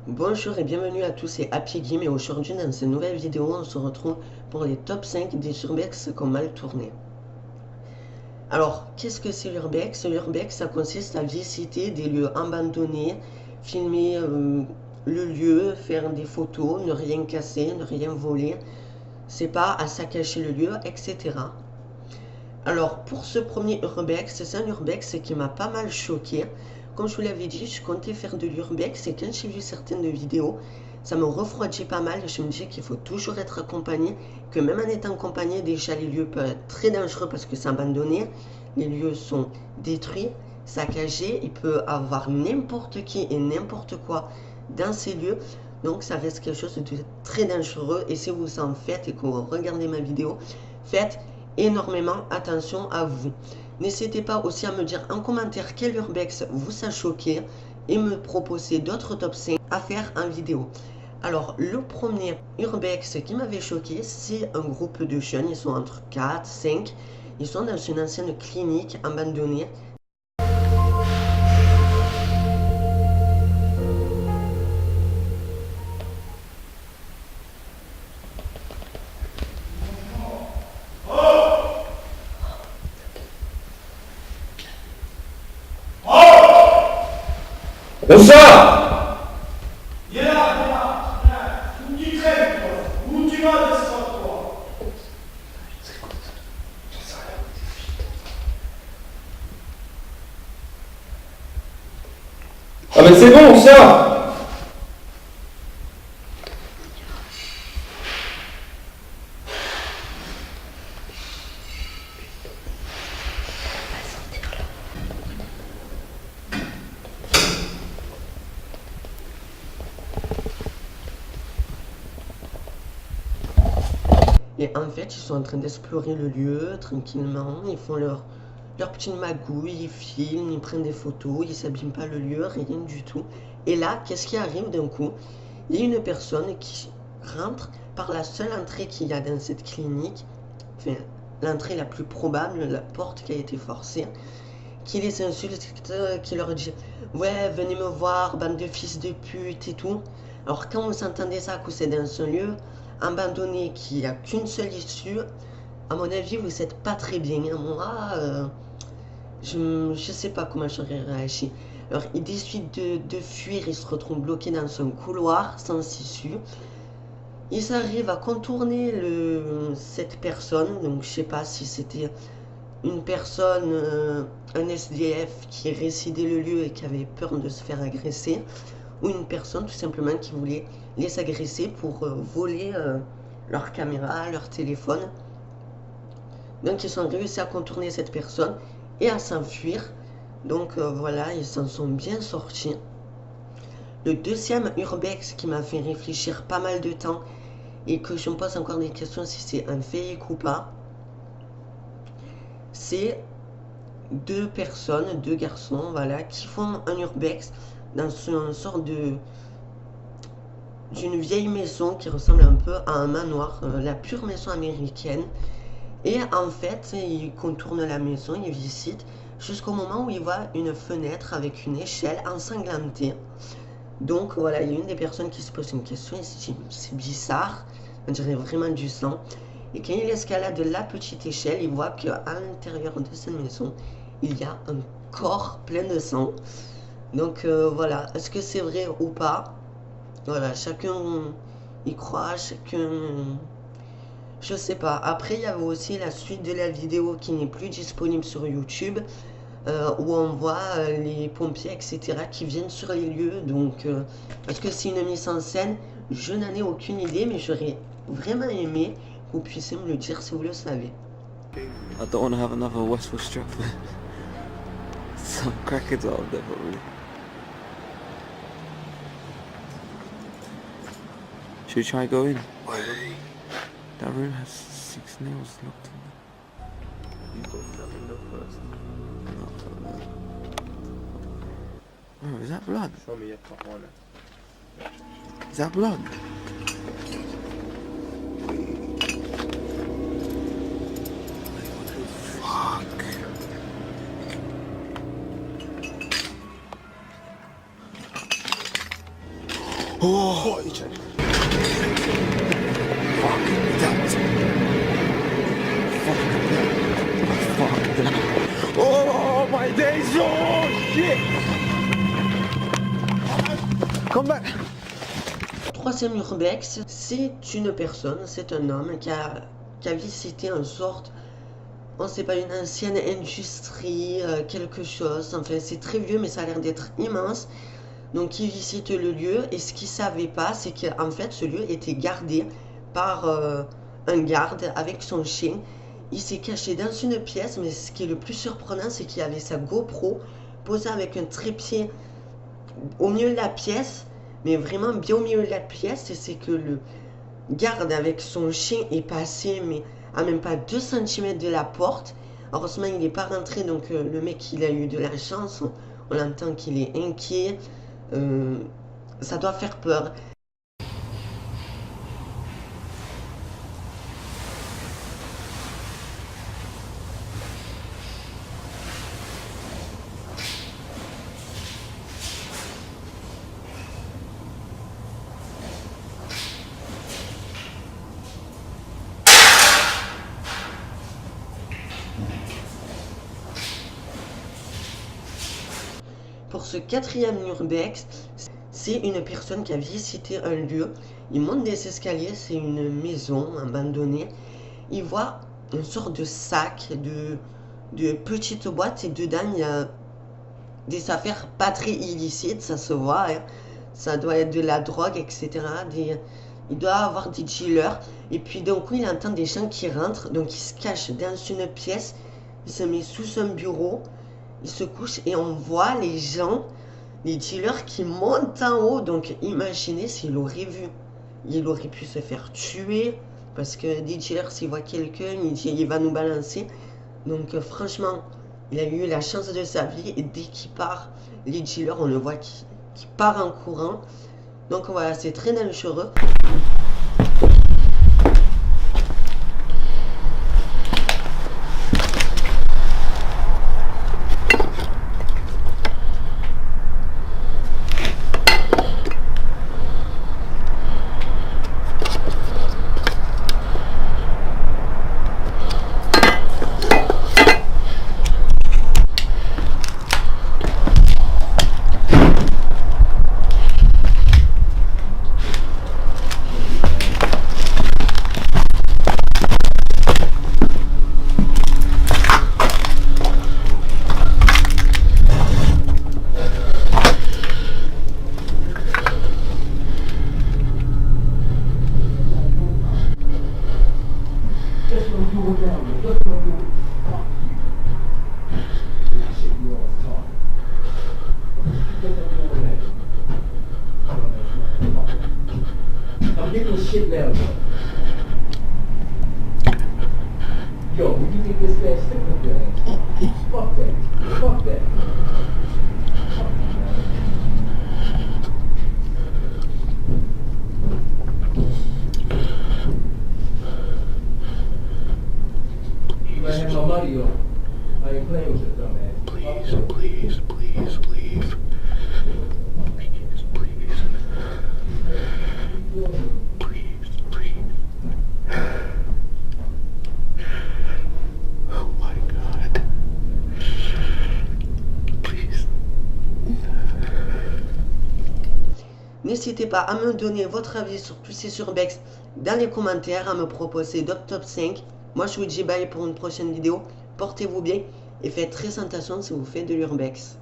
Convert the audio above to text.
Bonjour et bienvenue à tous, c'est Happy Game et aujourd'hui dans cette nouvelle vidéo on se retrouve pour les top 5 des urbex qui ont mal tourné. Alors, qu'est-ce que c'est l'urbex? L'urbex ça consiste à visiter des lieux abandonnés, filmer le lieu, faire des photos, ne rien casser, ne rien voler, c'est pas à saccager le lieu, etc. Alors, pour ce premier urbex, c'est un urbex qui m'a pas mal choqué. Comme je vous l'avais dit, je comptais faire de l'urbex et quand j'ai vu certaines vidéos, ça me refroidit pas mal. Je me disais qu'il faut toujours être accompagné, que même en étant accompagné, déjà les lieux peuvent être très dangereux parce que c'est abandonné, les lieux sont détruits, saccagés, il peut avoir n'importe qui et n'importe quoi dans ces lieux. Donc ça reste quelque chose de très dangereux et si vous en faites et que vous regardez ma vidéo, faites énormément attention à vous. N'hésitez pas aussi à me dire en commentaire quel urbex vous a choqué et me proposer d'autres top 5 à faire en vidéo. Alors, le premier urbex qui m'avait choqué, c'est un groupe de jeunes, ils sont entre 4, 5, ils sont dans une ancienne clinique abandonnée. Bonsoir. Viens là, viens. Où tu traînes, toi? Où tu vas, descendre, toi? Ah mais c'est bon, ça. Et en fait, ils sont en train d'explorer le lieu tranquillement, ils font leur petite magouille, ils filment, ils prennent des photos, ils s'abîment pas le lieu, rien du tout. Et là, qu'est-ce qui arrive d'un coup? Il y a une personne qui rentre par la seule entrée qu'il y a dans cette clinique, enfin, l'entrée la plus probable, la porte qui a été forcée, qui les insulte, qui leur dit ouais, venez me voir, bande de fils de pute et tout. Alors, quand vous entendez ça, que c'est dans un lieu abandonné, qu'il n'y a qu'une seule issue, à mon avis, vous n'êtes pas très bien. Moi, je ne sais pas comment j'aurais réagi. Alors, ils décident de fuir, ils se retrouvent bloqués dans un couloir sans issue. Ils arrivent à contourner cette personne, donc je sais pas si c'était une personne, un SDF qui résidait le lieu et qui avait peur de se faire agresser, ou une personne tout simplement qui voulait les agresser pour voler leur caméra, leur téléphone. Donc ils ont réussi à contourner cette personne et à s'enfuir. Donc voilà, ils s'en sont bien sortis. Le deuxième urbex qui m'a fait réfléchir pas mal de temps et que je me pose encore des questions si c'est un fake ou pas, c'est deux personnes, deux garçons, voilà, qui font un urbex dans une sorte d'une vieille maison qui ressemble un peu à un manoir, la pure maison américaine. Et en fait, ils contournent la maison, ils visitent, jusqu'au moment où ils voient une fenêtre avec une échelle ensanglantée. Donc voilà, il y a une des personnes qui se pose une question, et se dit c'est bizarre, on dirait vraiment du sang. Et quand il escalade la petite échelle, il voit qu'à l'intérieur de cette maison, il y a un corps plein de sang. Donc voilà, est-ce que c'est vrai ou pas? Voilà, chacun y croit, chacun... Je sais pas. Après, il y avait aussi la suite de la vidéo qui n'est plus disponible sur YouTube, où on voit les pompiers, etc., qui viennent sur les lieux. Donc, est-ce que c'est une mise en scène? Je n'en ai aucune idée, mais j'aurais vraiment aimé que vous puissiez me le dire si vous le savez. I don't want to have another Westwood strap. Some crackheads out there, probably. Should we try go in? That room has 6 nails locked in. You go for that window first. Oh, is that blood? Show me your top one. Is that blood? Fuck. Oh! Fuck that. Fuck that. Oh my days! Oh shit! Come back! Troisième urbex, c'est une personne, c'est un homme qui a visité une sorte, on sait pas, une ancienne industrie, quelque chose, enfin c'est très vieux mais ça a l'air d'être immense. Donc il visite le lieu et ce qu'il savait pas, c'est qu'en fait ce lieu était gardé par un garde avec son chien. Il s'est caché dans une pièce, mais ce qui est le plus surprenant, c'est qu'il avait sa GoPro posée avec un trépied au milieu de la pièce, mais vraiment bien au milieu de la pièce. Et c'est que le garde avec son chien est passé, mais à même pas 2 cm de la porte. Heureusement, il n'est pas rentré, donc le mec, il a eu de la chance. On entend qu'il est inquiet. Ça doit faire peur. Pour ce quatrième urbex, c'est une personne qui a visité un lieu. Il monte des escaliers, c'est une maison abandonnée. Il voit une sorte de sac, de petites boîtes, et dedans il y a des affaires pas très illicites, ça se voit, hein. Ça doit être de la drogue, etc. Il doit avoir des dealers. Et puis d'un coup il entend des gens qui rentrent, donc il se cache dans une pièce, il se met sous un bureau. Il se couche et on voit les gens, les dealers qui montent en haut. Donc imaginez s'il aurait vu. Il aurait pu se faire tuer. Parce que des dealers, s'il voit quelqu'un, il dit il va nous balancer. Donc franchement, il a eu la chance de sa vie. Et dès qu'il part, les dealers, on le voit qui part en courant. Donc voilà, c'est très dangereux. I'm getting this shit now, yo, when you get this man, stick with your ass. Fuck that. Fuck that. You might have my money on. I ain't playing with this dumb ass. Please, please, please leave. Please, please. Please, please. Oh my God. Please. N'hésitez pas à me donner votre avis sur tous ces urbex dans les commentaires, à me proposer d'autres top 5. Moi je vous dis bye pour une prochaine vidéo. Portez-vous bien et faites très attention si vous faites de l'urbex.